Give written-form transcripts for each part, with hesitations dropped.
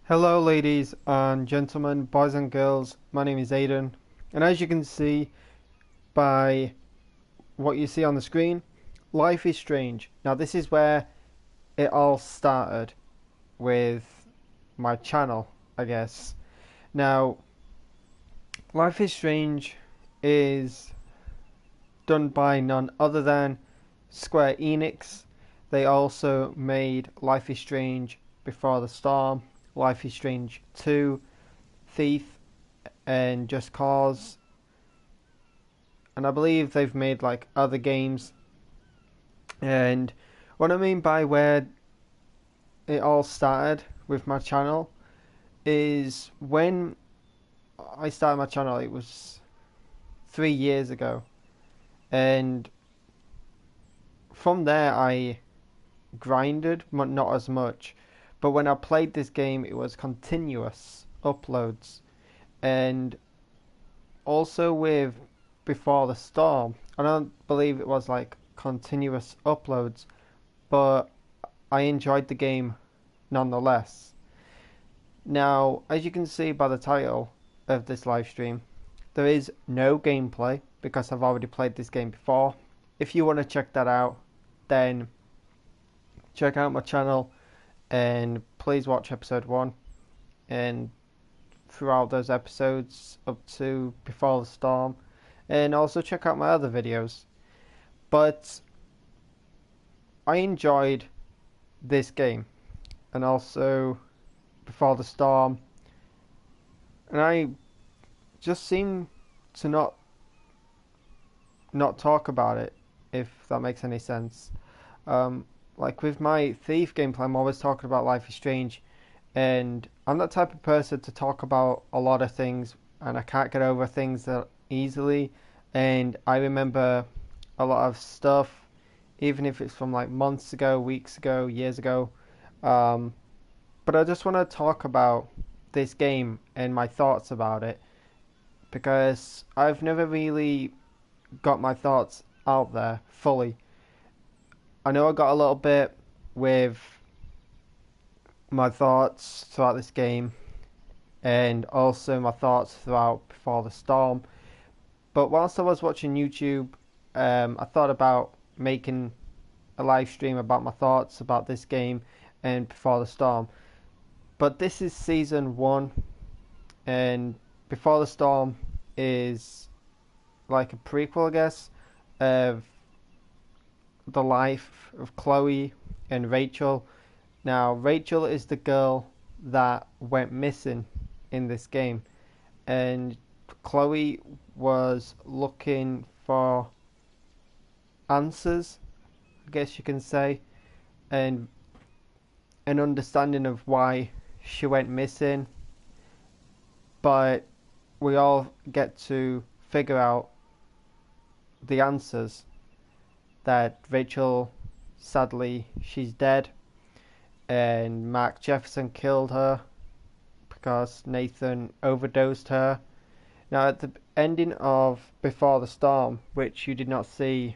Hello, ladies and gentlemen, boys and girls. My name is Aiden, and as you can see by what you see on the screen, Life is Strange. Now, this is where it all started with my channel, I guess. Now, Life is Strange is done by none other than Square Enix. They also made Life is Strange Before the Storm, Life is Strange 2, Thief, and Just Cause, and I believe they've made like other games. And what I mean by where it all started with my channel is when I started my channel, it was 3 years ago, and from there I grinded, not as much. But when I played this game, it was continuous uploads, and also with Before the Storm, I don't believe it was like continuous uploads, but I enjoyed the game nonetheless. Now, as you can see by the title of this live stream, there is no gameplay because I've already played this game before. If you want to check that out, then check out my channel and please watch episode 1 and throughout those episodes up to Before the Storm, and also check out my other videos. But I enjoyed this game and also Before the Storm, and I just seem to not talk about it, if that makes any sense. Like with my Thief gameplay, I'm always talking about Life is Strange, and I'm that type of person to talk about a lot of things, and I can't get over things that easily. And I remember a lot of stuff, even if it's from like months ago, weeks ago, years ago. But I just want to talk about this game and my thoughts about it because I've never really got my thoughts out there fully. I know I got a little bit with my thoughts throughout this game and also my thoughts throughout Before the Storm. But whilst I was watching YouTube, I thought about making a live stream about my thoughts about this game and Before the Storm. But this is season 1, and Before the Storm is like a prequel, I guess, of the life of Chloe and Rachel. Now, Rachel is the girl that went missing in this game, and Chloe was looking for answers, I guess you can say, and an understanding of why she went missing. But we all get to figure out the answers that Rachel, sadly, she's dead, and Mark Jefferson killed her because Nathan overdosed her. Now, at the ending of Before the Storm, which you did not see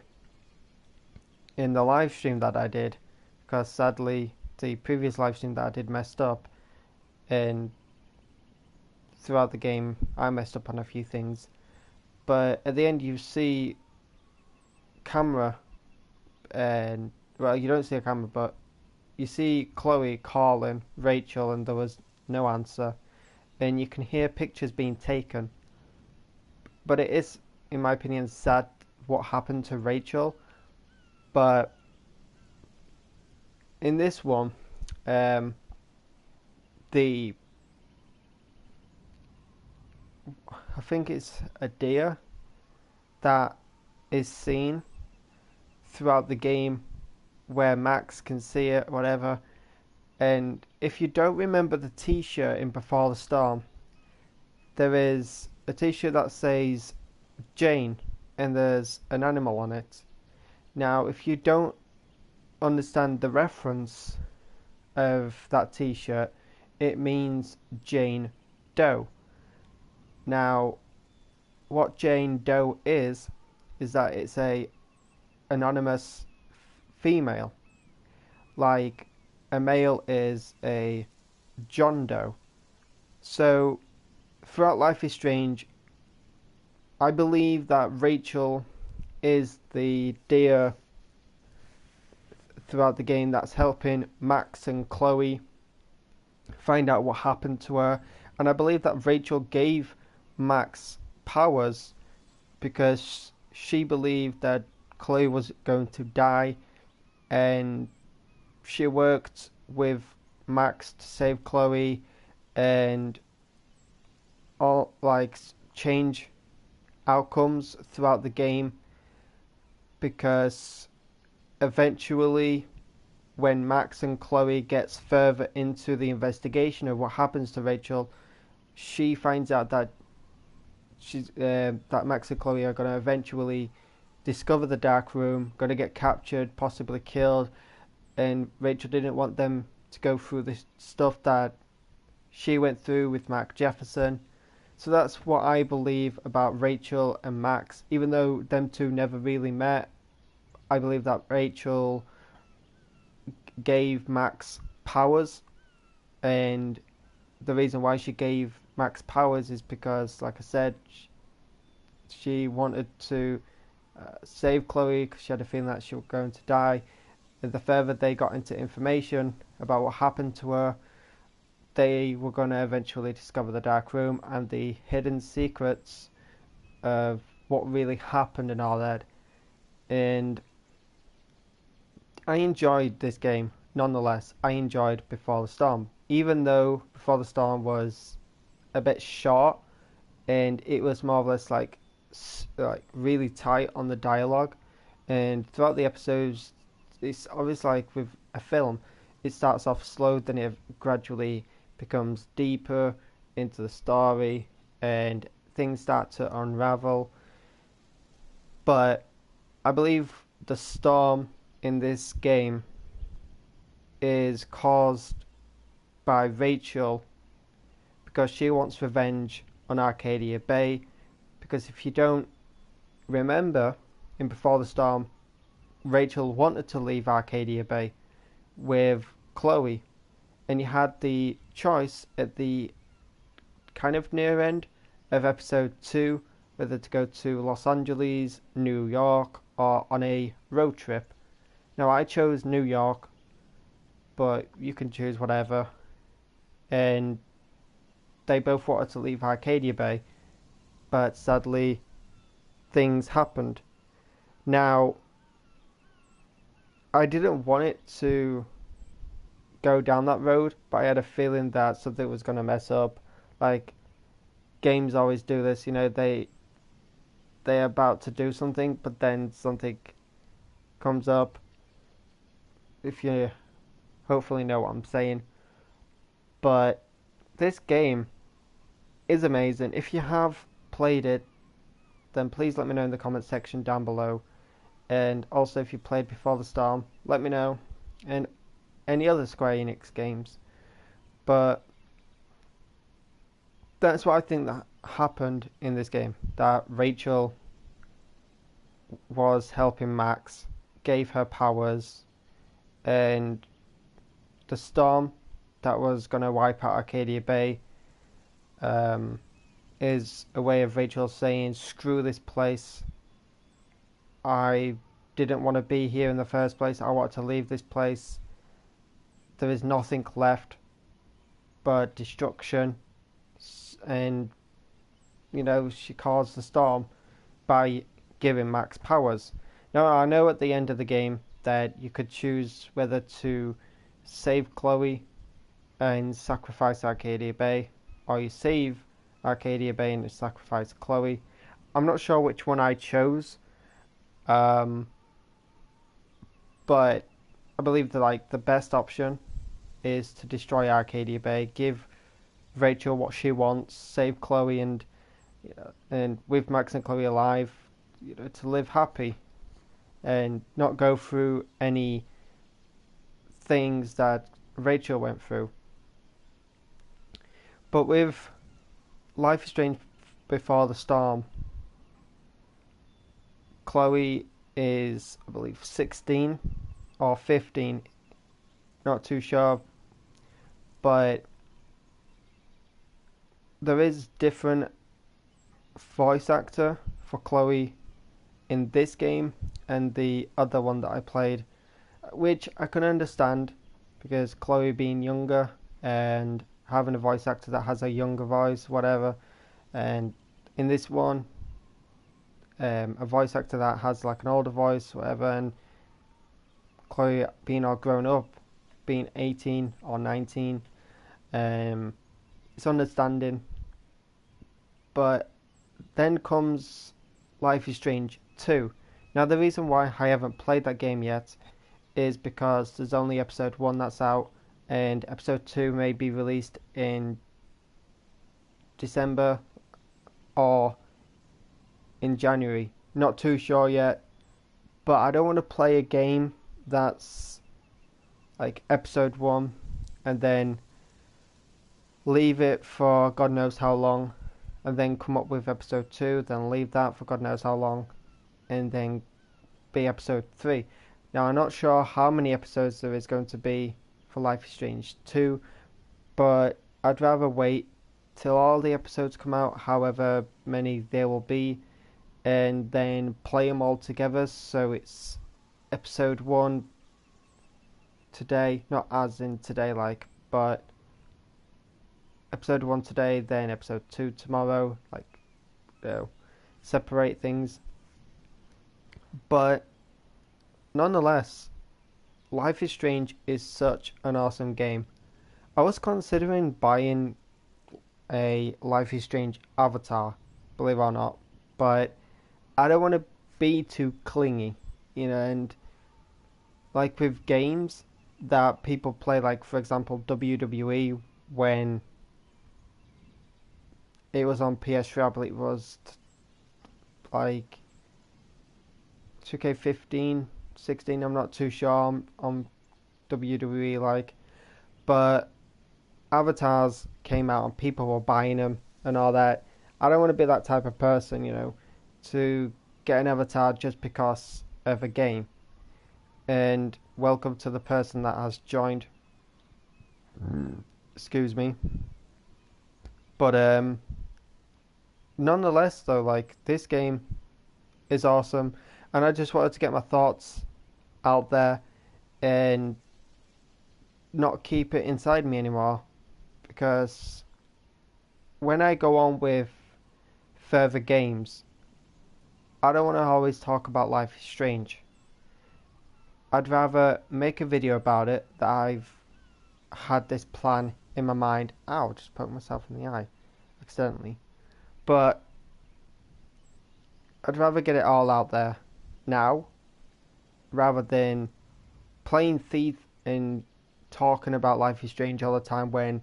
in the live stream that I did, because sadly the previous live stream that I did messed up, and throughout the game I messed up on a few things. But at the end, you see camera, and well, you don't see a camera, but you see Chloe calling Rachel, and there was no answer, and you can hear pictures being taken. But it is, in my opinion, sad what happened to Rachel. But in this one, the I think it's a deer that is seen throughout the game where Max can see it, whatever. And if you don't remember the t-shirt in Before the Storm, there is a t-shirt that says Jane and there's an animal on it. Now, if you don't understand the reference of that t-shirt, it means Jane Doe. Now, what Jane Doe is that it's a anonymous female. Like a male is a John Doe, So throughout Life is Strange, I believe that Rachel is the dear throughout the game that's helping Max and Chloe find out what happened to her. And I believe that Rachel gave Max powers because she believed that Chloe was going to die, and she worked with Max to save Chloe and all like change outcomes throughout the game, because eventually when Max and Chloe gets further into the investigation of what happens to Rachel, she finds out that that Max and Chloe are going to eventually discover the dark room, going to get captured, possibly killed, and Rachel didn't want them to go through the stuff that she went through with Mac Jefferson. So that's what I believe about Rachel and Max. Even though them two never really met, I believe that Rachel gave Max powers, and the reason why she gave Max powers is because, like I said, she wanted to save Chloe because she had a feeling that she was going to die. And the further they got into information about what happened to her, they were going to eventually discover the dark room and the hidden secrets of what really happened and all that. And I enjoyed this game. Nonetheless, I enjoyed Before the Storm, even though Before the Storm was a bit short and it was more or less like really tight on the dialogue. And throughout the episodes, it's always like with a film, it starts off slow, then it gradually becomes deeper into the story, and things start to unravel. But I believe the storm in this game is caused by Rachel because she wants revenge on Arcadia Bay. Because if you don't remember, in Before the Storm, Rachel wanted to leave Arcadia Bay with Chloe, and you had the choice at the kind of near end of episode 2 whether to go to Los Angeles, New York, or on a road trip. Now I chose New York, but you can choose whatever. And they both wanted to leave Arcadia Bay, but sadly things happened. Now I didn't want it to go down that road, but I had a feeling that something was going to mess up. Like, games always do this, you know, they're about to do something, but then something comes up. If you hopefully know what I'm saying. But this game is amazing. If you have played it, then please let me know in the comment section down below. And also, if you played Before the Storm, let me know. And any other Square Enix games. But that's what I think that happened in this game. That Rachel was helping Max, gave her powers, and the storm that was going to wipe out Arcadia Bay is a way of Rachel saying, screw this place. I didn't want to be here in the first place. I wanted to leave this place. There is nothing left but destruction. And, you know, she caused the storm by giving Max powers. Now, I know at the end of the game that you could choose whether to save Chloe and sacrifice Arcadia Bay, or you save Arcadia Bay and sacrifice Chloe. I'm not sure which one I chose, but I believe that the best option is to destroy Arcadia Bay, give Rachel what she wants, save Chloe, and with Max and Chloe alive, to live happy and not go through any things that Rachel went through. But with Life is Strange Before the Storm, Chloe is, I believe, 16 or 15, not too sure, but there is different voice actor for Chloe in this game and the other one that I played, which I can understand because Chloe being younger and having a voice actor that has a younger voice, whatever. And in this one, a voice actor that has like an older voice, whatever, and Chloe being all grown up, being 18 or 19, it's understanding. But then comes Life is Strange 2. Now, the reason why I haven't played that game yet is because there's only episode 1 that's out, and episode 2 may be released in December or in January. Not too sure yet, but I don't want to play a game that's like episode 1 and then leave it for God knows how long, and then come up with episode 2, then leave that for God knows how long, and then be episode 3. Now, I'm not sure how many episodes there is going to be for Life is Strange 2, but I'd rather wait till all the episodes come out, however many there will be, and then play them all together. So it's episode 1 today, not as in today, like, but episode 1 today, then episode 2 tomorrow, like, separate things. But nonetheless, Life is Strange is such an awesome game. I was considering buying a Life is Strange avatar, believe it or not, but I don't want to be too clingy, and like with games that people play, like for example WWE, when it was on PS3, I believe it was like 2K15, 16, I'm not too sure on WWE, like, but avatars came out and people were buying them and all that. I don't want to be that type of person, to get an avatar just because of a game. And welcome to the person that has joined. Excuse me. But nonetheless, though, like, this game is awesome, and I just wanted to get my thoughts out there and not keep it inside me anymore, because when I go on with further games, I don't want to always talk about Life is Strange. I'd rather make a video about it that I've had this plan in my mind. Ow, just poked myself in the eye accidentally. But I'd rather get it all out there now rather than playing Thief and talking about Life is Strange all the time when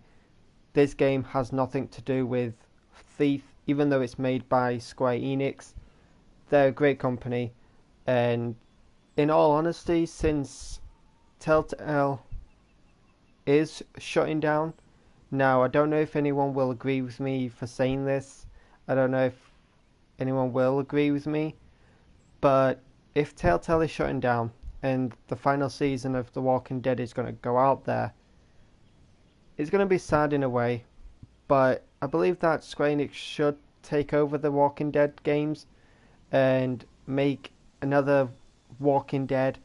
this game has nothing to do with Thief, even though it's made by Square Enix. They're a great company, and in all honesty, since Telltale is shutting down, now I don't know if anyone will agree with me for saying this, I don't know if anyone will agree with me, but if Telltale is shutting down and the final season of The Walking Dead is going to go out there, it's going to be sad in a way, but I believe that Square Enix should take over the Walking Dead games and make another Walking Dead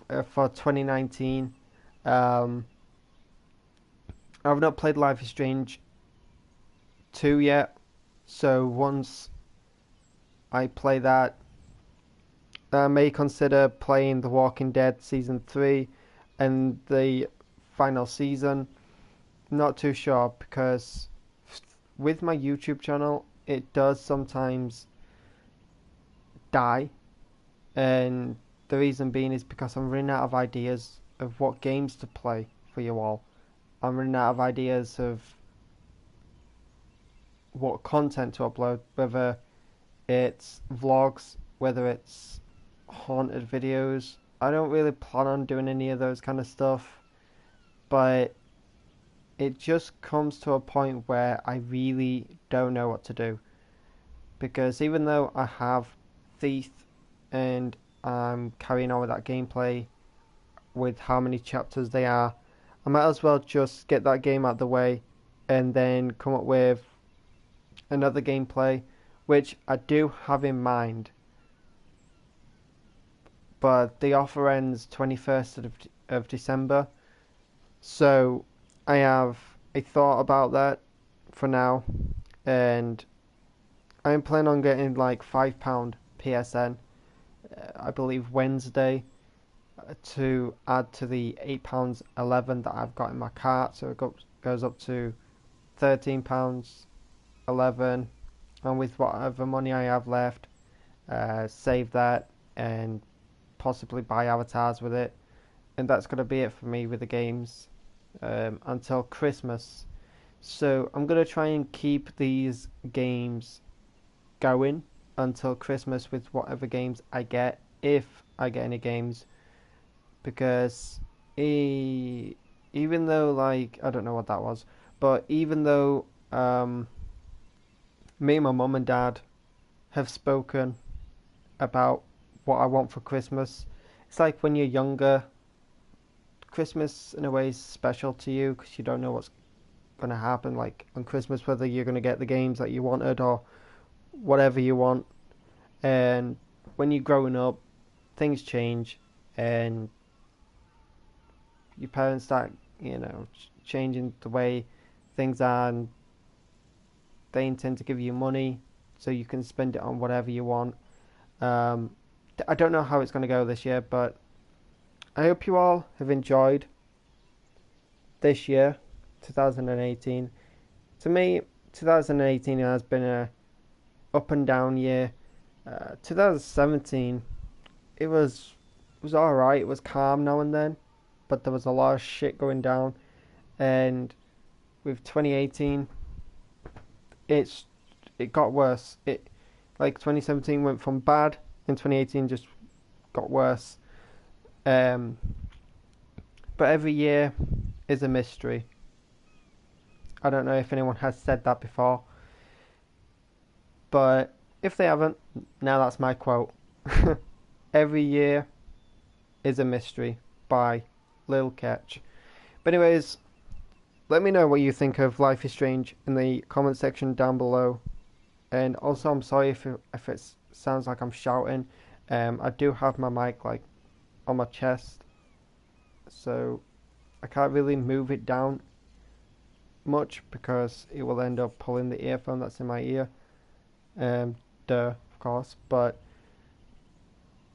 for 2019. I've not played Life is Strange 2 yet, so once I play that, I may consider playing The Walking Dead Season 3 and the final season. Not too sure, because with my YouTube channel, it does sometimes die, and the reason being is because I'm running out of ideas of what games to play for you all. I'm running out of ideas of what content to upload, whether it's vlogs, whether it's haunted videos. I don't really plan on doing any of those kind of stuff, but it just comes to a point where I really don't know what to do, because even though I have Thief and I'm carrying on with that gameplay with how many chapters they are, I might as well just get that game out of the way and then come up with another gameplay, which I do have in mind. But the offer ends 21st of December, so I have a thought about that for now, and I'm planning on getting like £5 PSN, I believe Wednesday, to add to the £8.11 that I've got in my cart, so it goes up to £13.11, and with whatever money I have left, save that and possibly buy avatars with it, and that's going to be it for me with the games until Christmas. So I'm going to try and keep these games going until Christmas with whatever games I get, if I get any games, because even though, like, I don't know what that was, but even though me and my mum and dad have spoken about what I want for Christmas, it's like when you're younger, Christmas in a way is special to you because you don't know what's going to happen, like on Christmas, whether you're going to get the games that you wanted or whatever you want. And when you're growing up, things change, and your parents start, changing the way things are, and they intend to give you money so you can spend it on whatever you want. I don't know how it's going to go this year, but I hope you all have enjoyed this year, 2018. To me, 2018 has been a up and down year. 2017, it was alright. It was calm now and then, but there was a lot of shit going down. And with 2018, it got worse. It, like, 2017 went from bad, and 2018 just got worse. But every year is a mystery. I don't know if anyone has said that before, but if they haven't, now that's my quote. Every year is a mystery by Lil Ketch. But anyways, let me know what you think of Life is Strange in the comment section down below. And also, I'm sorry if it sounds like I'm shouting. I do have my mic like on my chest, so I can't really move it down much because it will end up pulling the earphone that's in my ear. Of course, but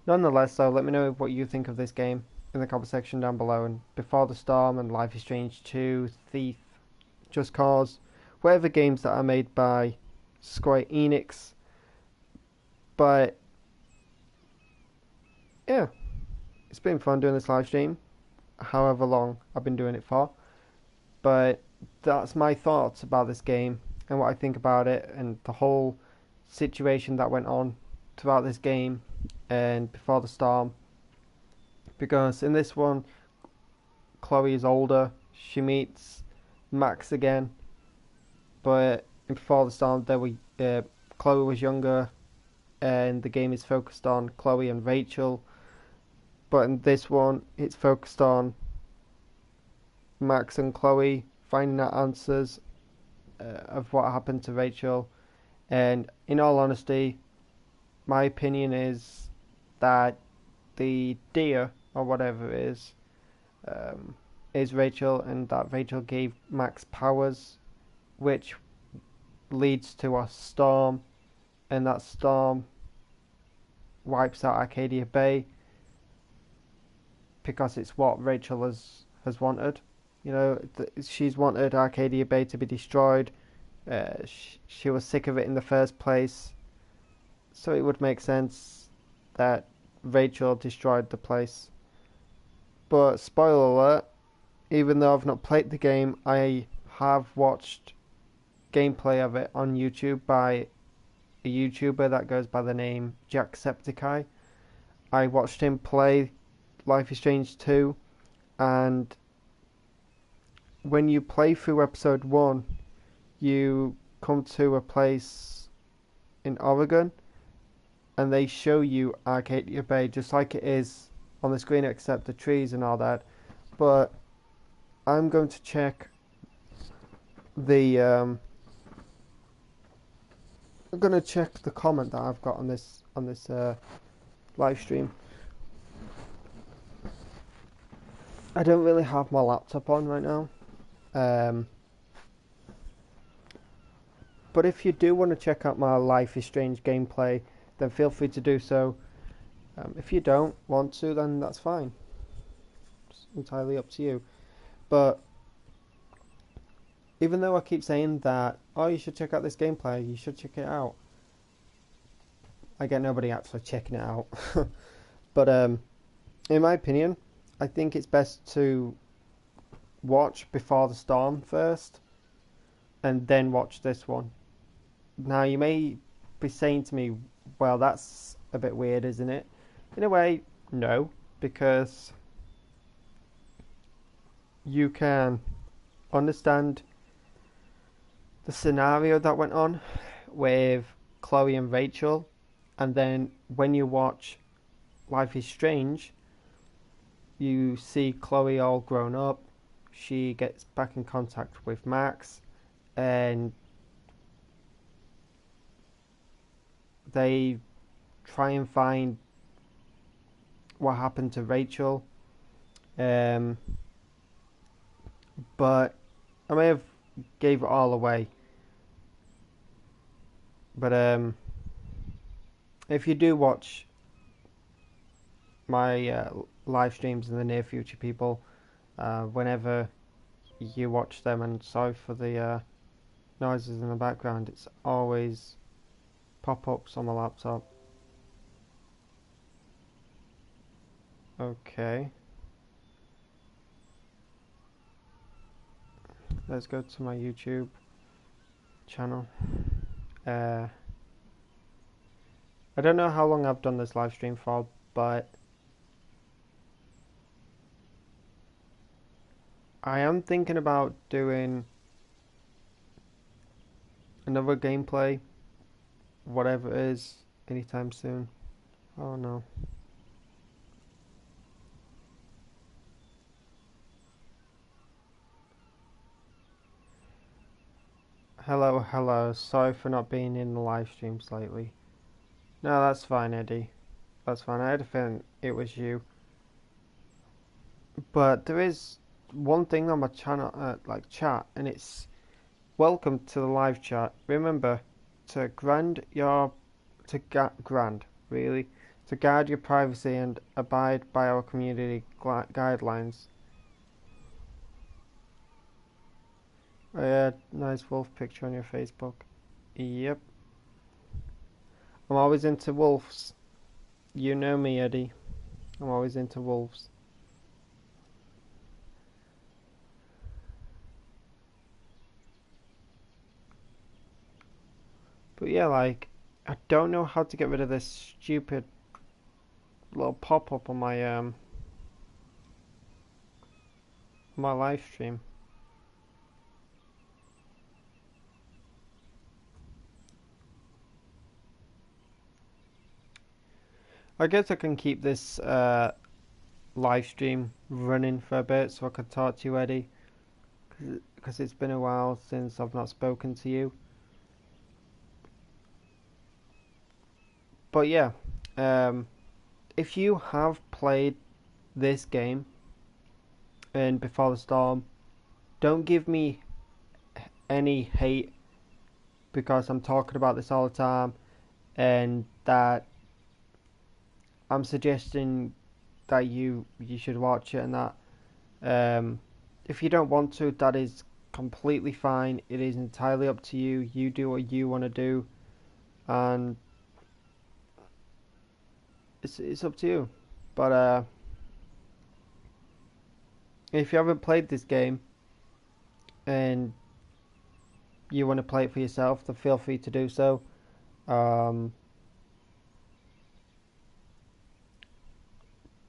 nonetheless, so let me know what you think of this game in the comment section down below. And Before the Storm and Life is Strange 2, Thief, Just Cause, whatever games that are made by Square Enix. But yeah, it's been fun doing this live stream, however long I've been doing it for. But that's my thoughts about this game and what I think about it and the whole situation that went on throughout this game and Before the Storm. Because in this one, Chloe is older, she meets Max again, but in Before the Storm, Chloe was younger, and the game is focused on Chloe and Rachel. But in this one, it's focused on Max and Chloe finding out answers of what happened to Rachel. And in all honesty, my opinion is that the deer, or whatever it is Rachel, and that Rachel gave Max powers, which leads to a storm, and that storm wipes out Arcadia Bay because it's what Rachel has wanted. She's wanted Arcadia Bay to be destroyed. She was sick of it in the first place, so it would make sense that Rachel destroyed the place. But spoiler alert, even though I've not played the game, I have watched gameplay of it on YouTube by a YouTuber that goes by the name Jacksepticeye. I watched him play Life is Strange 2, and when you play through episode 1, you come to a place in Oregon, and they show you Arcadia Bay just like it is on the screen, except the trees and all that. But I'm going to check the I'm gonna check the comment that I've got on this live stream. I don't really have my laptop on right now, but if you do want to check out my Life is Strange gameplay, then feel free to do so. If you don't want to, then that's fine. It's entirely up to you. But even though I keep saying that, oh, you should check out this gameplay, you should check it out, I get nobody actually checking it out. But in my opinion, I think it's best to watch Before the Storm first, and then watch this one. Now you may be saying to me, well, that's a bit weird, isn't it? In a way, no, because you can understand the scenario that went on with Chloe and Rachel, and then when you watch Life is Strange, you see Chloe all grown up. She gets back in contact with Max, and they try and find what happened to Rachel. But I may have gave it all away. But if you do watch my live streams in the near future, people, whenever you watch them, and sorry for the noises in the background, it's always pop-ups on my laptop. Okay. Let's go to my YouTube channel. I don't know how long I've done this live stream for, but I am thinking about doing another gameplay, whatever it is, anytime soon. Oh no. Hello. Sorry for not being in the live streams lately. No, that's fine, Eddie. That's fine. I had a feeling it was you. But there is one thing on my channel, like chat, and it's welcome to the live chat. Remember to guard your privacy and abide by our community guidelines. Nice wolf picture on your Facebook. Yep. I'm always into wolves. You know me, Eddie. I'm always into wolves. But yeah, like, I don't know how to get rid of this stupid little pop-up on my live stream. I guess I can keep this live stream running for a bit so I can talk to you, Eddie, because it's been a while since I've not spoken to you. But yeah, if you have played this game in Before the Storm, don't give me any hate because I'm talking about this all the time and that I'm suggesting that you should watch it and that. If you don't want to, that is completely fine. It is entirely up to you. You do what you want to do, and it's up to you. But if you haven't played this game and you want to play it for yourself, then feel free to do so.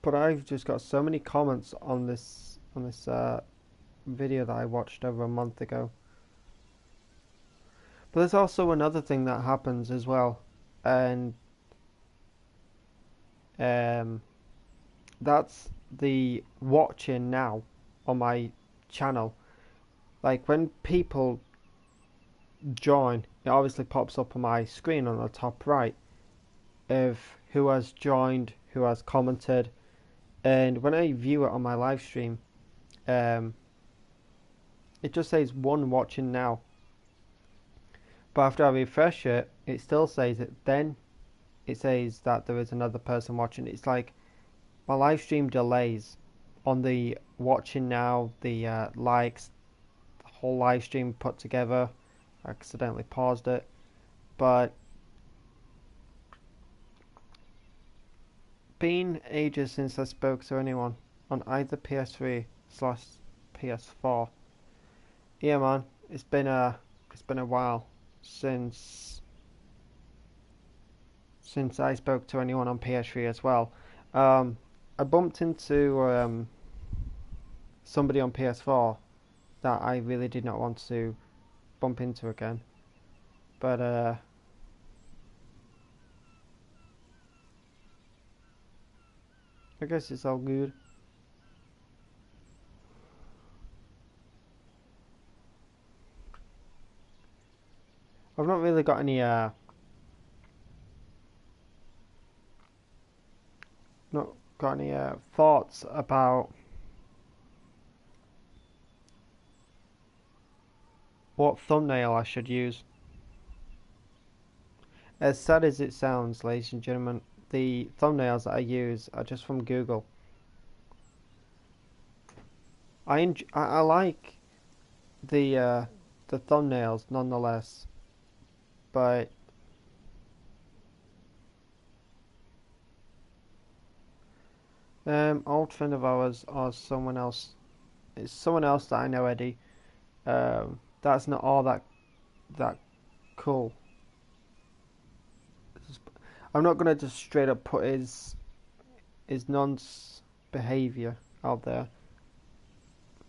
But I've just got so many comments on this video that I watched over a month ago. But there's also another thing that happens as well, and that's the watching now on my channel. Like when people join, it obviously pops up on my screen on the top right of who has joined, who has commented, and when I view it on my live stream, um, it just says one watching now. But after I refresh it, it still says it. Then it says that there is another person watching. It's like my live stream delays on the watching now, the likes, the whole live stream put together. I accidentally paused it, but been ages since I spoke to anyone on either PS3/PS4. Yeah, man, it's been a while since I spoke to anyone on PS3 as well. Um, I bumped into somebody on PS4 that I really did not want to bump into again, but I guess it's all good. I've not really got any not got any thoughts about what thumbnail I should use. As sad as it sounds, ladies and gentlemen, the thumbnails that I use are just from Google. I like the thumbnails nonetheless, but old friend of ours or someone else. It's someone else that I know, Eddie. That's not all that cool. I'm not gonna just straight up put his nonce behaviour out there.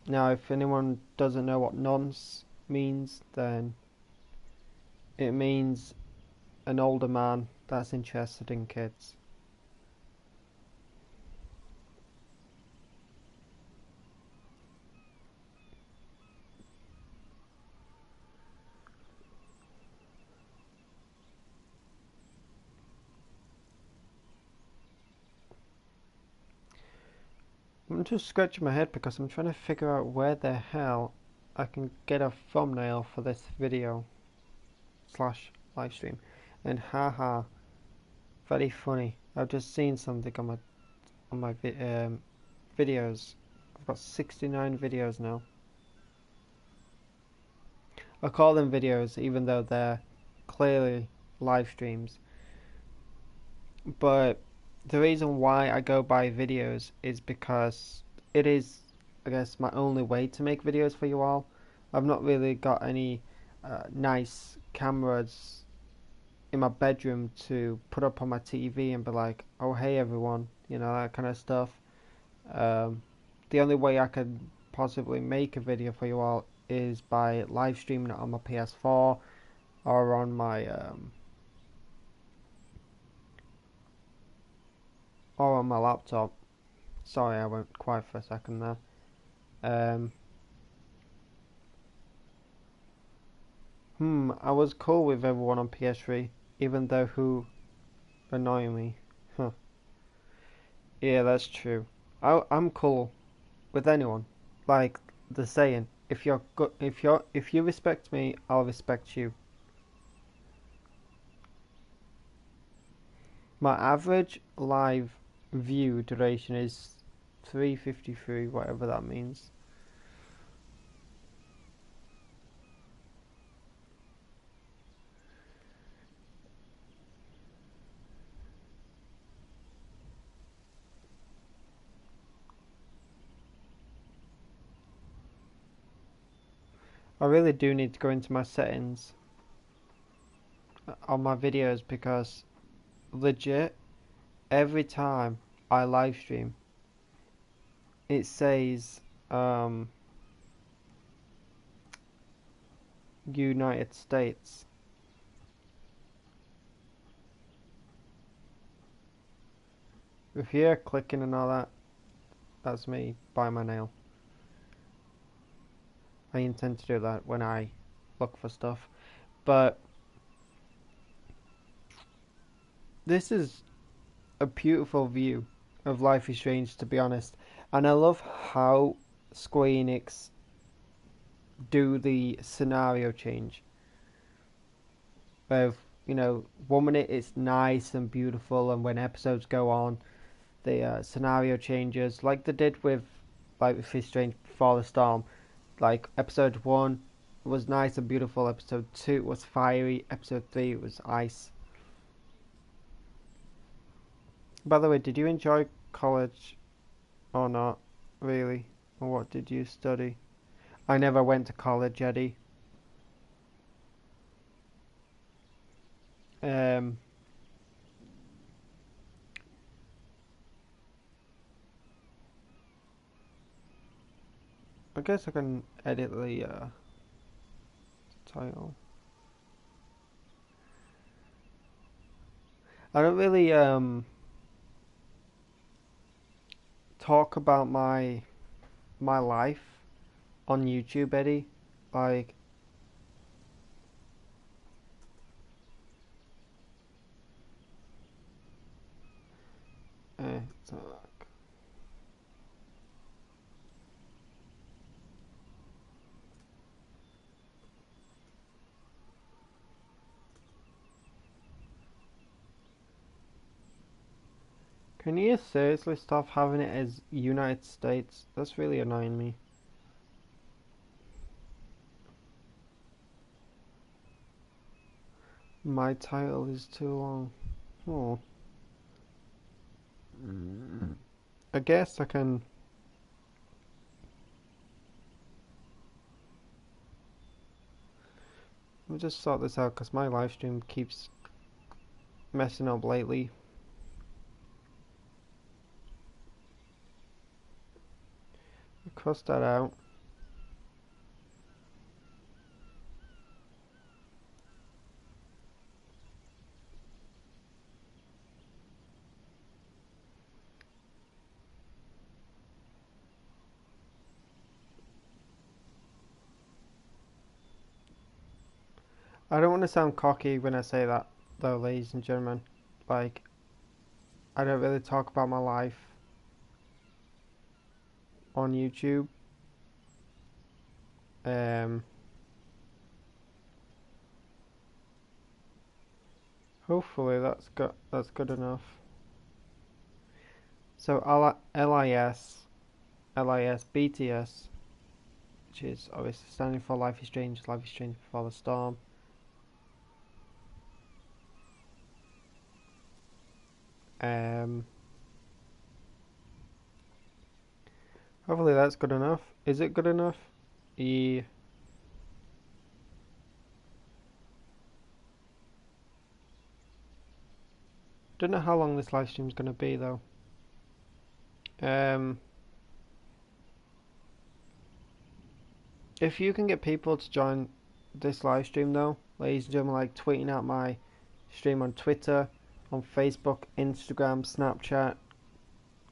Now, if anyone doesn't know what nonce means, then it means an older man that's interested in kids. I'm just scratching my head because I'm trying to figure out where the hell I can get a thumbnail for this video slash live stream. And haha, very funny. I've just seen something on my videos. I've got 69 videos now. I call them videos even though they're clearly live streams. But the reason why I go by videos is because it is, I guess, my only way to make videos for you all. I've not really got any nice cameras in my bedroom to put up on my TV and be like, oh hey everyone, you know, that kind of stuff. The only way I could possibly make a video for you all is by live streaming it on my PS4 or on my laptop. Sorry, I went quiet for a second there. I was cool with everyone on PS3, even though who annoy me. Huh. Yeah, that's true. I'm cool with anyone. Like the saying, if you respect me, I'll respect you. My average live view duration is 353, whatever that means. I really do need to go into my settings on my videos because legit every time I live stream it says United States. If you're clicking and all that, that's me by my nail. I intend to do that when I look for stuff. But this is a beautiful view of Life is Strange, to be honest. And I love how Square Enix do the scenario change. Of, you know, 1 minute it's nice and beautiful, and when episodes go on, the scenario changes, like they did with Life is Strange Before the Storm. Like episode 1 was nice and beautiful, episode 2 was fiery, episode 3 was ice. By the way, did you enjoy college or not, really? Or what did you study? I never went to college, Eddie. Um, I guess I can edit the title. I don't really talk about my life on YouTube, Eddie. Like, it's not like- Can you seriously stop having it as United States? That's really annoying me. My title is too long. Oh, I guess I can. Let me just sort this out because my live stream keeps messing up lately. Cross that out. I don't want to sound cocky when I say that, though, ladies and gentlemen. Like, I don't really talk about my life on YouTube. Um, Hopefully that's good enough. So LIS BTS, which is obviously standing for Life is Strange, Life is Strange Before the Storm. Um, Hopefully that's good enough. Is it good enough? Yeah. Don't know how long this live stream is going to be though. Um, if you can get people to join this live stream though, ladies and gentlemen, like tweeting out my stream on Twitter, on Facebook, Instagram, Snapchat,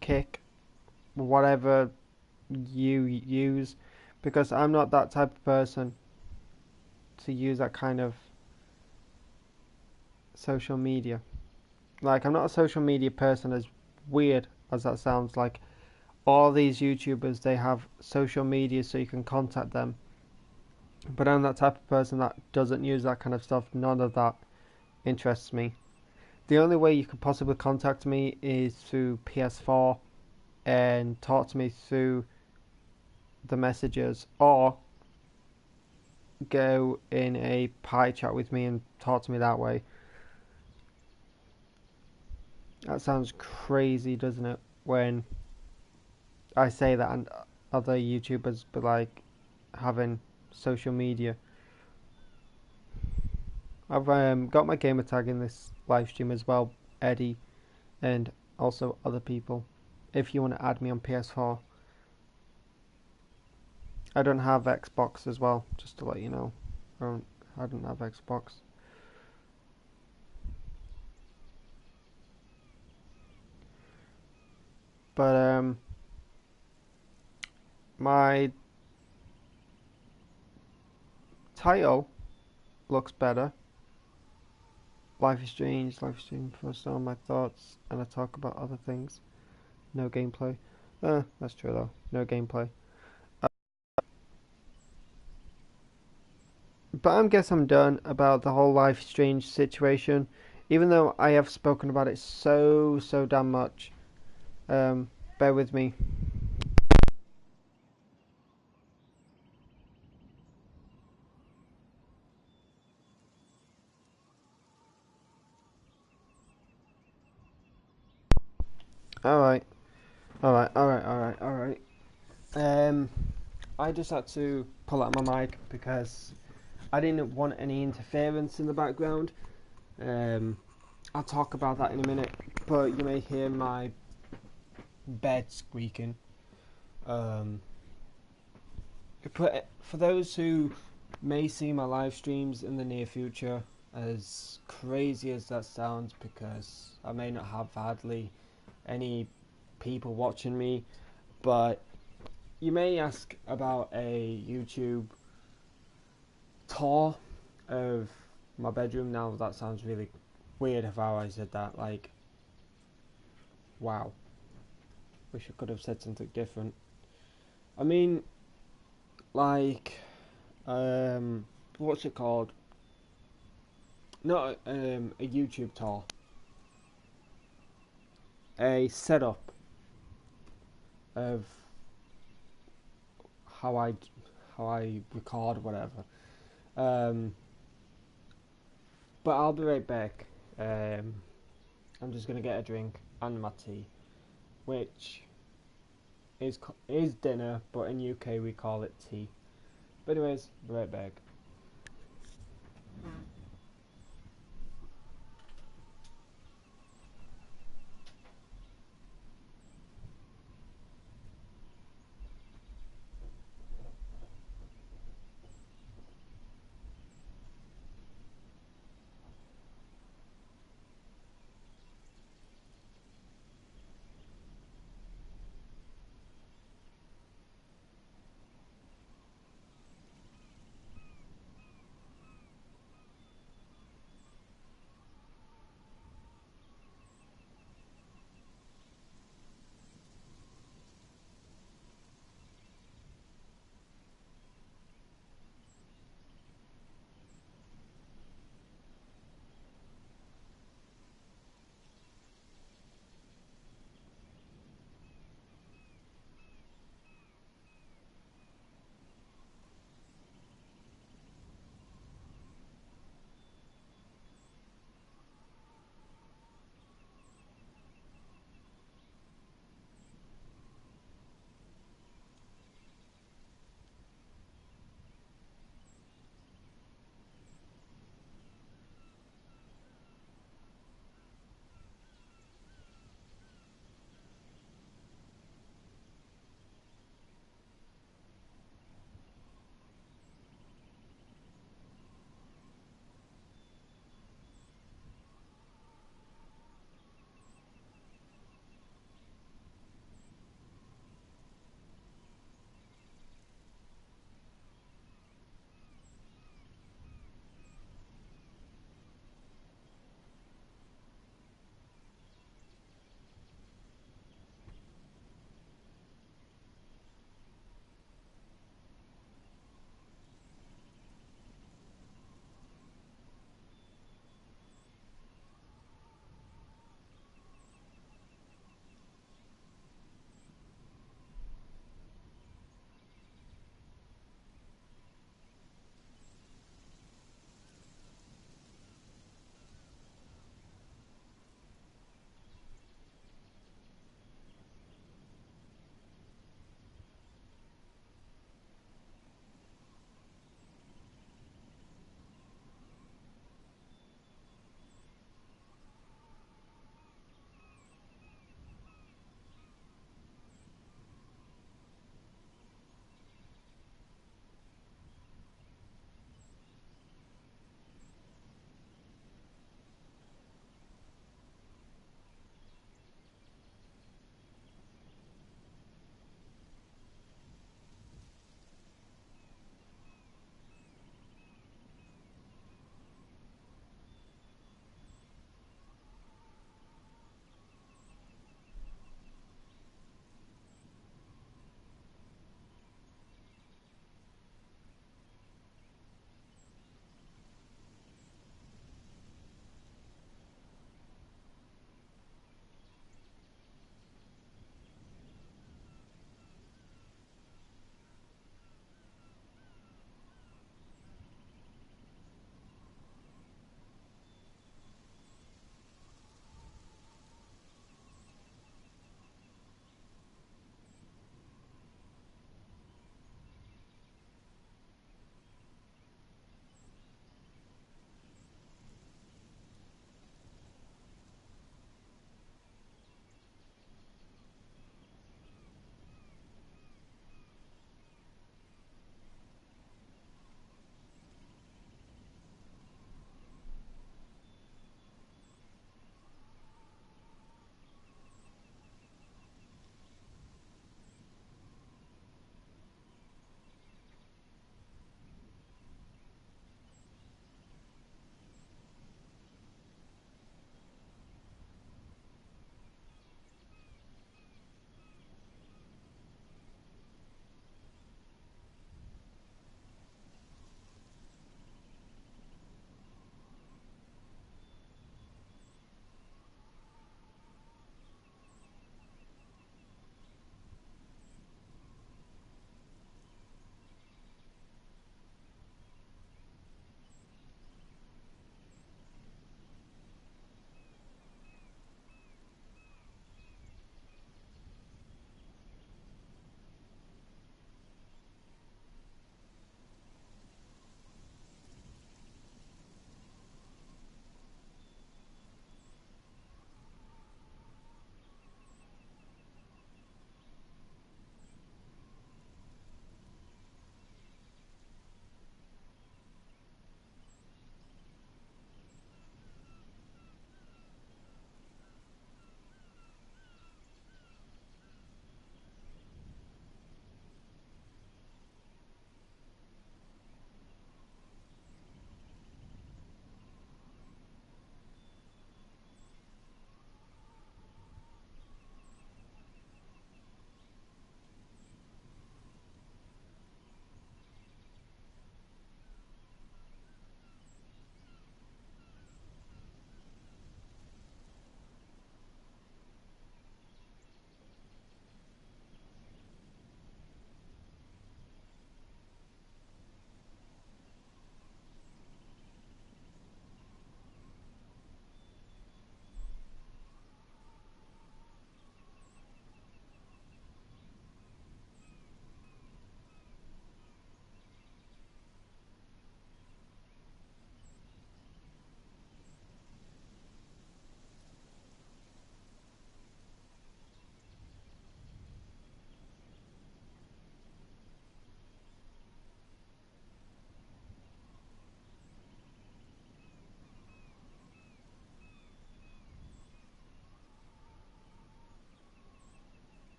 Kick, whatever you use, because I'm not that type of person to use that kind of social media. Like, I'm not a social media person, as weird as that sounds. Like, all these YouTubers, they have social media so you can contact them. But I'm that type of person that doesn't use that kind of stuff. None of that interests me. The only way you could possibly contact me is through PS4 and talk to me through the messages, or go in a pie chat with me and talk to me that way. That sounds crazy, doesn't it? When I say that and other YouTubers be like having social media. I've got my gamer tag in this live stream as well, Eddie, and also other people. If you want to add me on PS4, I don't have Xbox as well. Just to let you know, I don't have Xbox. But my title looks better. Life is Strange, first on my thoughts, and I talk about other things. No gameplay. That's true though. No gameplay. But I guess I'm done about the whole Life is Strange situation, even though I have spoken about it so damn much. Bear with me. Alright, alright. I just had to pull out my mic because I didn't want any interference in the background. I'll talk about that in a minute, but you may hear my bed squeaking. For those who may see my live streams in the near future, as crazy as that sounds, because I may not have hardly any people watching me, but you may ask about a YouTube tour of my bedroom. Now that sounds really weird how I said that. Like, wow. Wish I could have said something different. I mean, like, what's it called? Not a YouTube tour. A setup of how I record whatever. But I'll be right back. I'm just gonna get a drink and my tea, which is dinner, but in UK we call it tea. But anyways, be right back.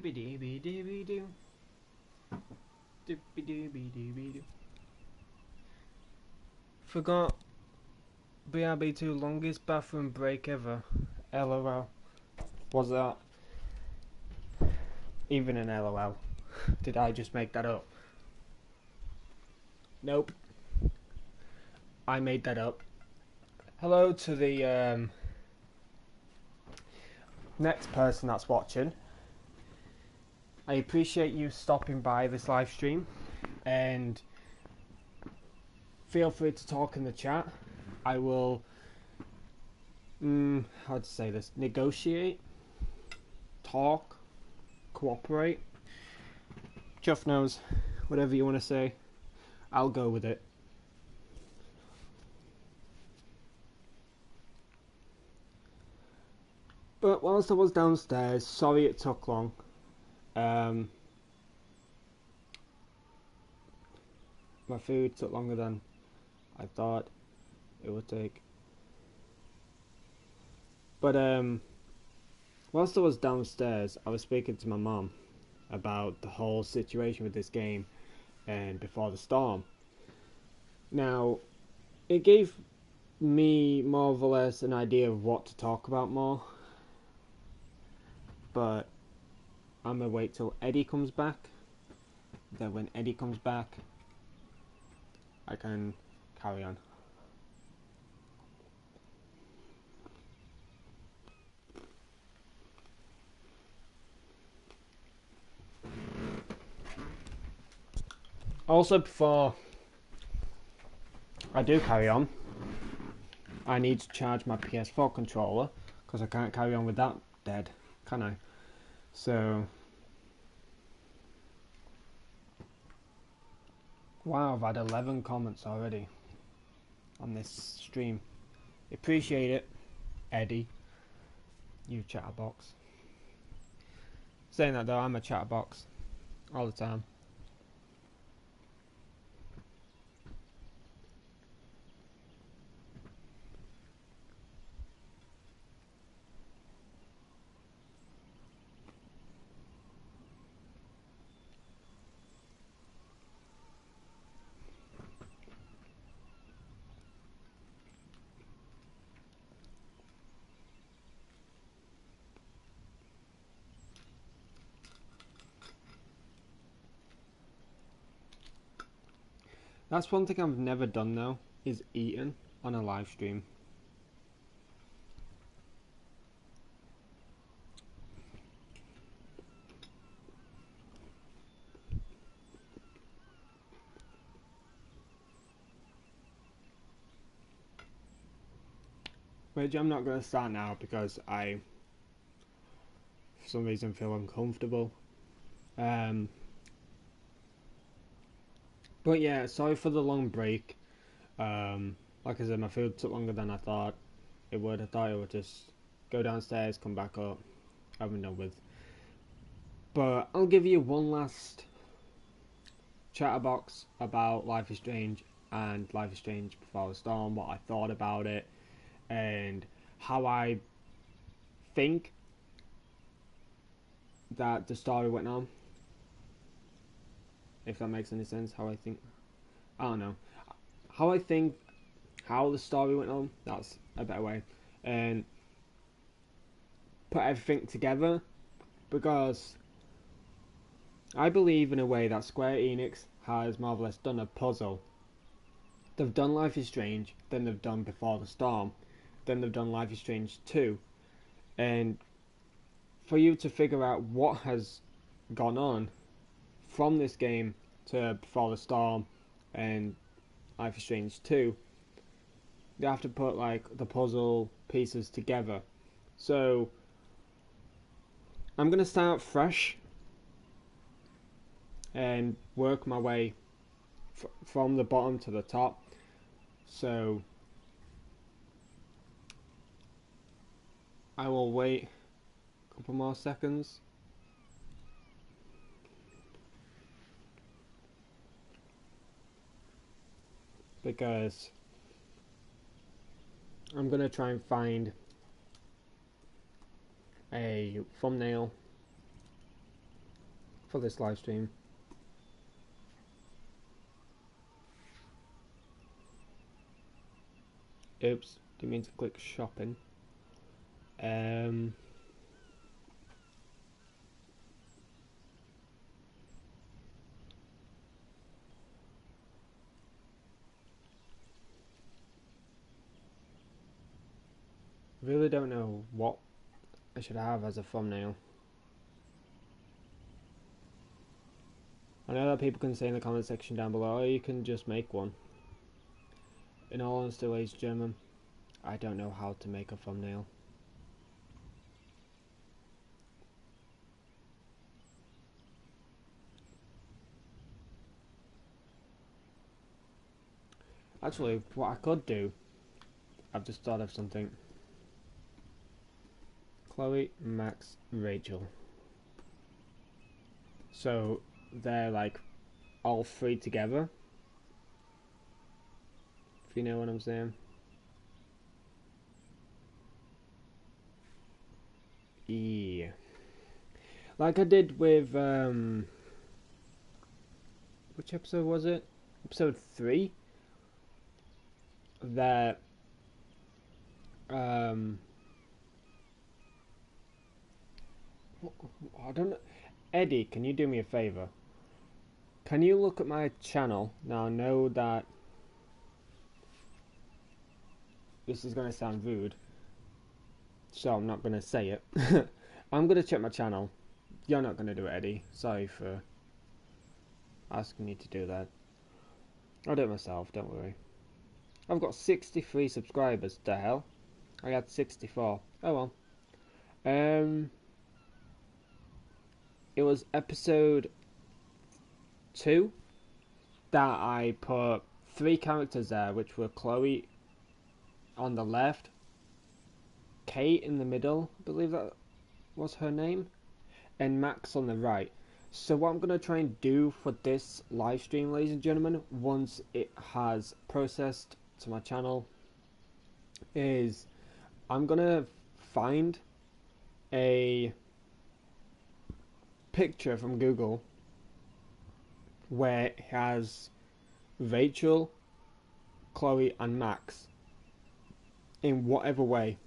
Dooby dooby dooby doo. Dooby dooby dooby doo. Forgot BRB2 longest bathroom break ever. LOL. Was that even an LOL? Did I just make that up? Nope. I made that up. Hello to the next person that's watching. I appreciate you stopping by this live stream, and feel free to talk in the chat. I will how to say this, negotiate, talk, cooperate, Chuff knows, whatever you want to say, I'll go with it. But whilst I was downstairs, sorry it took long. My food took longer than I thought it would take. But whilst I was downstairs, I was speaking to my mum about the whole situation with this game and Before the Storm. Now, it gave me more or less an idea of what to talk about more. But I'm gonna wait till Eddie comes back. Then when Eddie comes back, I can carry on. Also, before I do carry on, I need to charge my PS4 controller, because I can't carry on with that dead, can I? So, wow, I've had 11 comments already on this stream. Appreciate it, Eddie, you chatterbox. Saying that though, I'm a chatterbox all the time. That's one thing I've never done though, is eaten on a live stream. Which I'm not going to start now because I, for some reason, feel uncomfortable. But yeah, sorry for the long break. Like I said, my food took longer than I thought it would. I thought it would just go downstairs, come back up, have it done with. But I'll give you one last chatterbox about Life is Strange and Life is Strange Before the Storm, what I thought about it, and how I think that the story went on. If that makes any sense, how I think, I don't know, how I think how the story went on, that's a better way, and put everything together, because I believe in a way that Square Enix has more or less done a puzzle. They've done Life is Strange, then they've done Before the Storm, then they've done Life is Strange 2, and for you to figure out what has gone on from this game to Before the Storm and Life is Strange 2, they have to put like the puzzle pieces together. So I'm gonna start fresh and work my way from the bottom to the top. So I will wait a couple more seconds. Because I'm going to try and find a thumbnail for this live stream. Oops, didn't mean to click shopping. Really don't know what I should have as a thumbnail. I know that people can say in the comment section down below, oh, you can just make one. In all honesty, ladies and gentlemen, I don't know how to make a thumbnail. Actually, what I could do, I've just thought of something. Chloe, Max, Rachel. So they're like all three together. If you know what I'm saying. Yeah. Like I did with which episode was it? Episode 3. That I don't know. Eddie, can you do me a favor? Can you look at my channel? Now I know that this is going to sound rude, so I'm not going to say it. I'm going to check my channel. You're not going to do it, Eddie. Sorry for asking you to do that. I'll do it myself, don't worry. I've got 63 subscribers, the hell? I had 64. Oh well. It was episode 2 that I put 3 characters there, which were Chloe on the left, Kate in the middle, I believe that was her name, and Max on the right. So what I'm going to try and do for this live stream, ladies and gentlemen, once it has processed to my channel, is I'm going to find a picture from Google where it has Rachel, Chloe and Max in whatever way.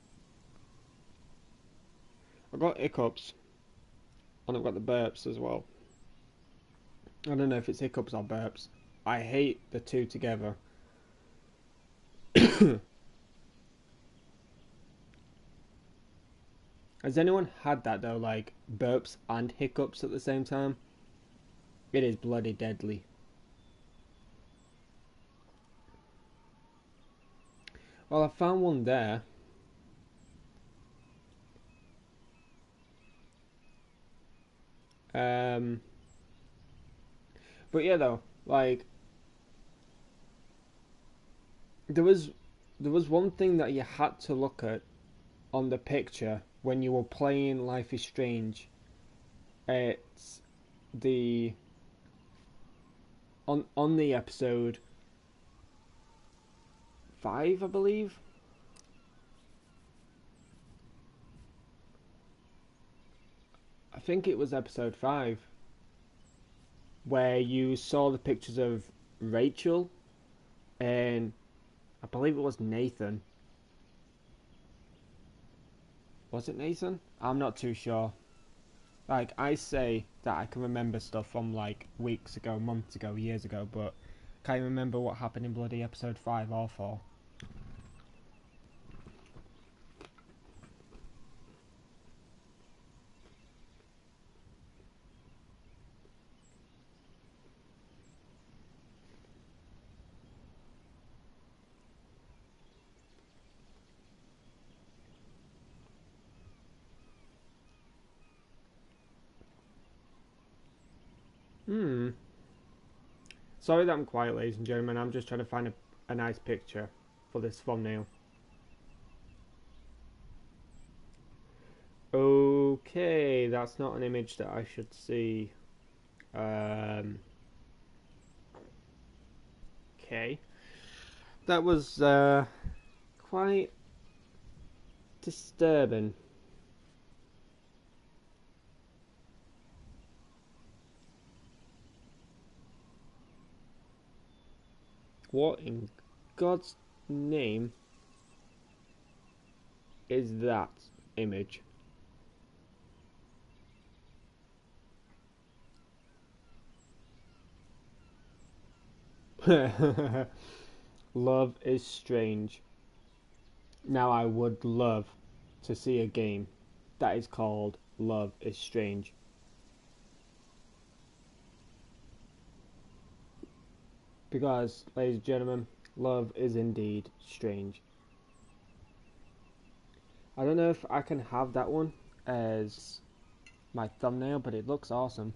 I've got hiccups and I've got the burps as well. I don't know if it's hiccups or burps. I hate the two together. Has anyone had that though, like burps and hiccups at the same time? It is bloody deadly. Well, I found one there. But yeah, though, like there was one thing that you had to look at on the picture when you were playing Life is Strange. It's the on the episode 5, I believe. I think it was episode 5 where you saw the pictures of Rachel and I believe it was Nathan. Was it Nathan? I'm not too sure. Like, I say that I can remember stuff from like weeks ago, months ago, years ago, but can't remember what happened in bloody episode 5 or 4. Sorry that I'm quiet, ladies and gentlemen. I'm just trying to find a nice picture for this thumbnail. Okay, that's not an image that I should see. Okay. That was quite disturbing. What in God's name is that image? Love is Strange. Now I would love to see a game that is called Love is Strange. Because, ladies and gentlemen, love is indeed strange. I don't know if I can have that one as my thumbnail, but it looks awesome.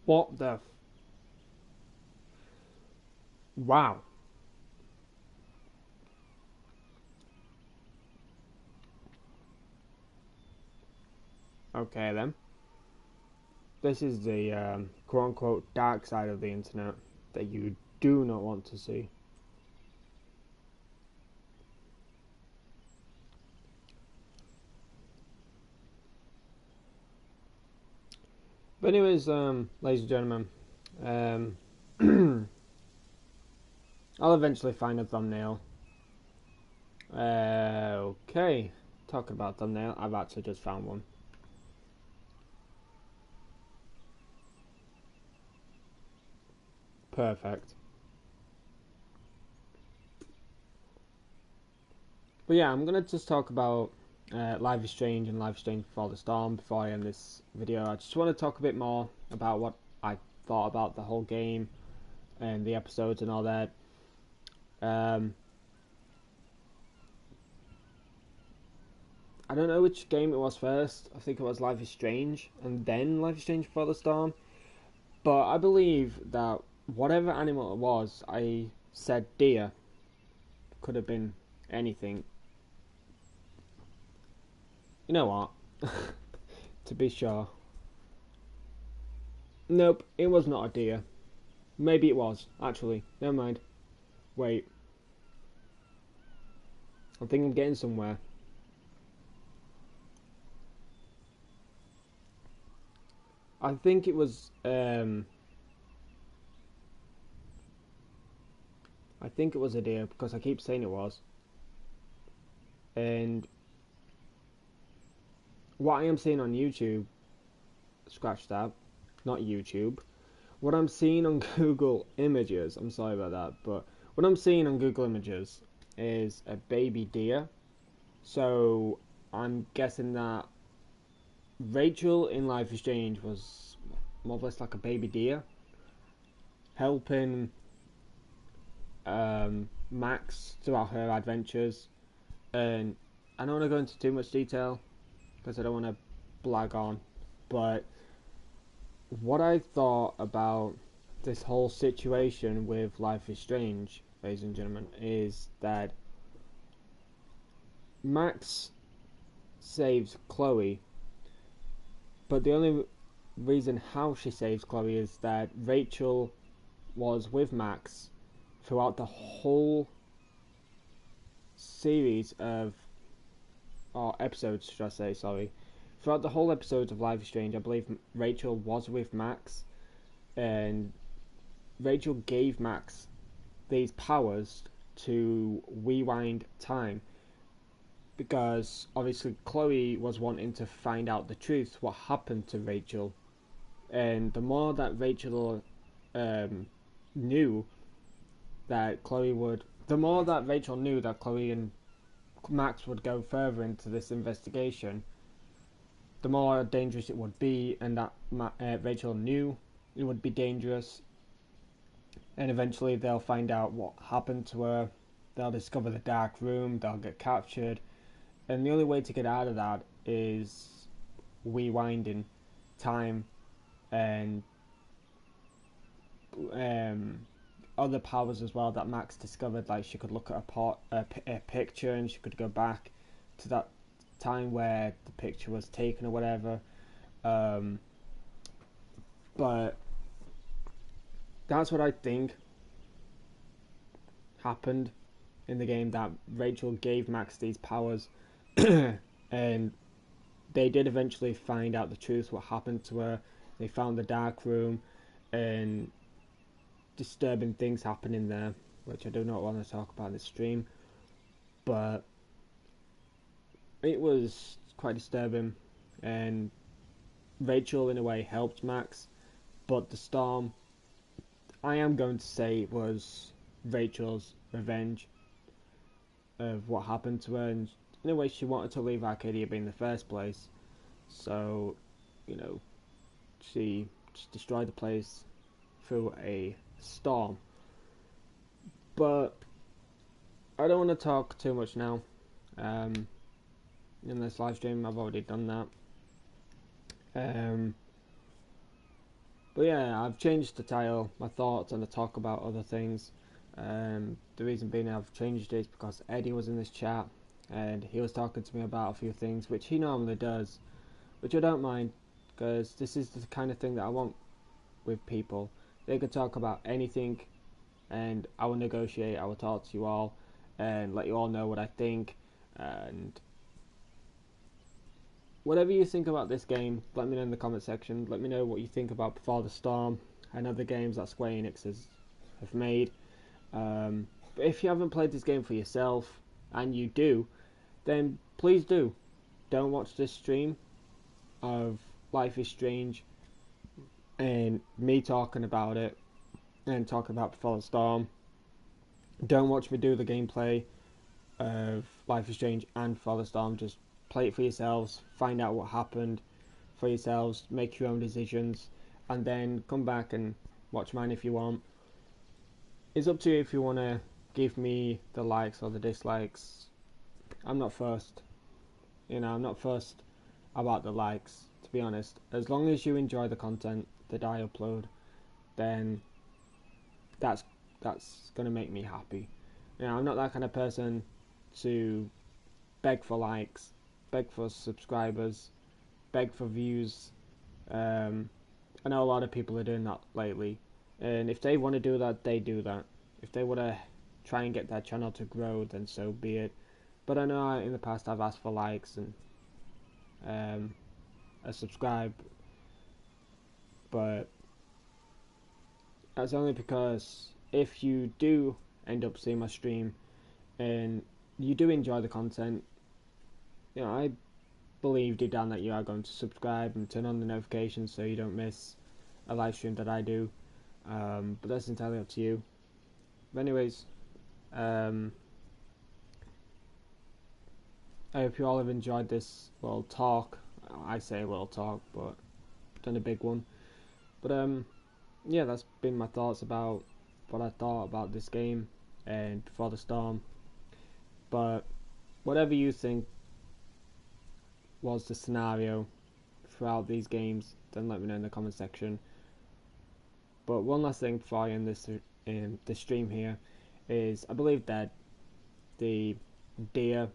What the wow. Okay then. This is the quote unquote dark side of the internet that you do not want to see. But anyways, ladies and gentlemen, I'll eventually find a thumbnail. Okay, talking about thumbnail, I've actually just found one. Perfect. But yeah, I'm gonna just talk about Life is Strange and Life is Strange Before the Storm before I end this video. I just want to talk a bit more about what I thought about the whole game and the episodes and all that. I don't know which game it was first. I think it was Life is Strange and then Life is Strange Before the Storm. But I believe that whatever animal it was, I said deer. Could have been anything. You know what? To be sure. Nope, it was not a deer. Maybe it was, actually. Never mind. Wait. I think I'm getting somewhere. I think it was, I think it was a deer because I keep saying it was. And what I am seeing on YouTube, scratch that, not YouTube. What I'm seeing on Google Images, I'm sorry about that, but what I'm seeing on Google Images is a baby deer. So I'm guessing that Rachel in Life is Strange was more or less like a baby deer, helping Max throughout her adventures. And I don't want to go into too much detail because I don't want to blag on, but what I thought about this whole situation with Life is Strange, ladies and gentlemen, is that Max saves Chloe, but the only reason how she saves Chloe is that Rachel was with Max throughout the whole series of, or episodes, should I say, sorry. Throughout the whole episodes of Life is Strange, I believe Rachel was with Max, and Rachel gave Max these powers to rewind time because obviously Chloe was wanting to find out the truth, what happened to Rachel, and the more that Rachel knew that Chloe would, the more that Rachel knew that Chloe and Max would go further into this investigation, the more dangerous it would be, and that Rachel knew it would be dangerous, and eventually they'll find out what happened to her. They'll discover the dark room, they'll get captured, and the only way to get out of that is rewinding time and other powers as well that Max discovered. Like she could look at a picture and she could go back to that time where the picture was taken or whatever. But that's what I think happened in the game, that Rachel gave Max these powers and they did eventually find out the truth, what happened to her. They found the dark room and disturbing things happening there, which I do not want to talk about in this stream, but it was quite disturbing, and Rachel in a way helped Max, but the storm, I am going to say, was Rachel's revenge of what happened to her, and in a way she wanted to leave Arcadia Bay in the first place, so, you know, she just destroyed the place through a storm. But I don't want to talk too much now. In this live stream, I've already done that. But yeah, I've changed the title, my thoughts, and I talk about other things. The reason being I've changed it is because Eddie was in this chat and he was talking to me about a few things which he normally does, which I don't mind, because this is the kind of thing that I want with people. They can talk about anything and I will negotiate, I will talk to you all and let you all know what I think, and whatever you think about this game, let me know in the comment section. Let me know what you think about Before the Storm and other games that Square Enix have made. But if you haven't played this game for yourself, and you do, then please do. Don't watch this stream of Life is Strange and me talking about it and talking about Before the Storm. Don't watch me do the gameplay of Life is Strange and Before the Storm. Just play it for yourselves, find out what happened for yourselves, make your own decisions, and then come back and watch mine if you want. It's up to you if you want to give me the likes or the dislikes. I'm not fussed. I'm not fussed about the likes, to be honest. As long as you enjoy the content that I upload, then that's going to make me happy. I'm not that kind of person to beg for likes, beg for subscribers, beg for views. I know a lot of people are doing that lately, and if they want to do that, they do that. If they want to try and get their channel to grow, then so be it. But I know in the past I've asked for likes and a subscribe, but that's only because if you do end up seeing my stream and you do enjoy the content, I believe deep down that you are going to subscribe and turn on the notifications so you don't miss a live stream that I do. But that's entirely up to you. But anyways, I hope you all have enjoyed this little talk. I say a little talk, but I've done a big one. But yeah, that's been my thoughts about what I thought about this game and Before the Storm. But whatever you think was the scenario throughout these games, then let me know in the comment section. But one last thing before I end this stream here is, I believe that the deer,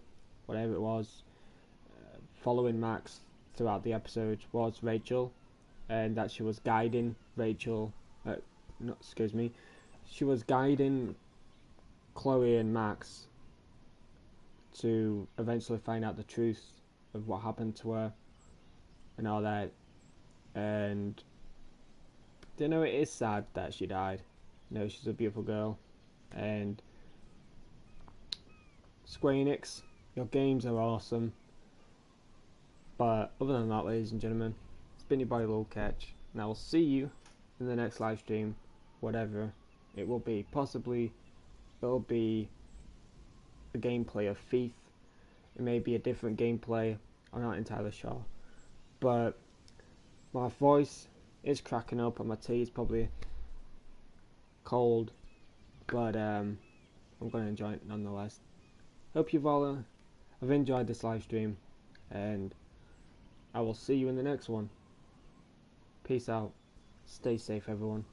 whatever it was, following Max throughout the episode was Rachel, and that she was guiding she was guiding Chloe and Max to eventually find out the truth of what happened to her and all that. And it is sad that she died. She's a beautiful girl, and Square Enix, your games are awesome. But other than that, ladies and gentlemen, it's been your boy Lil Catch, and I will see you in the next live stream, whatever it will be. Possibly it'll be a gameplay of Thief. It may be a different gameplay. I'm not entirely sure. But my voice is cracking up and my tea is probably cold. But I'm going to enjoy it nonetheless. Hope you've all have enjoyed this live stream. And I will see you in the next one. Peace out. Stay safe, everyone.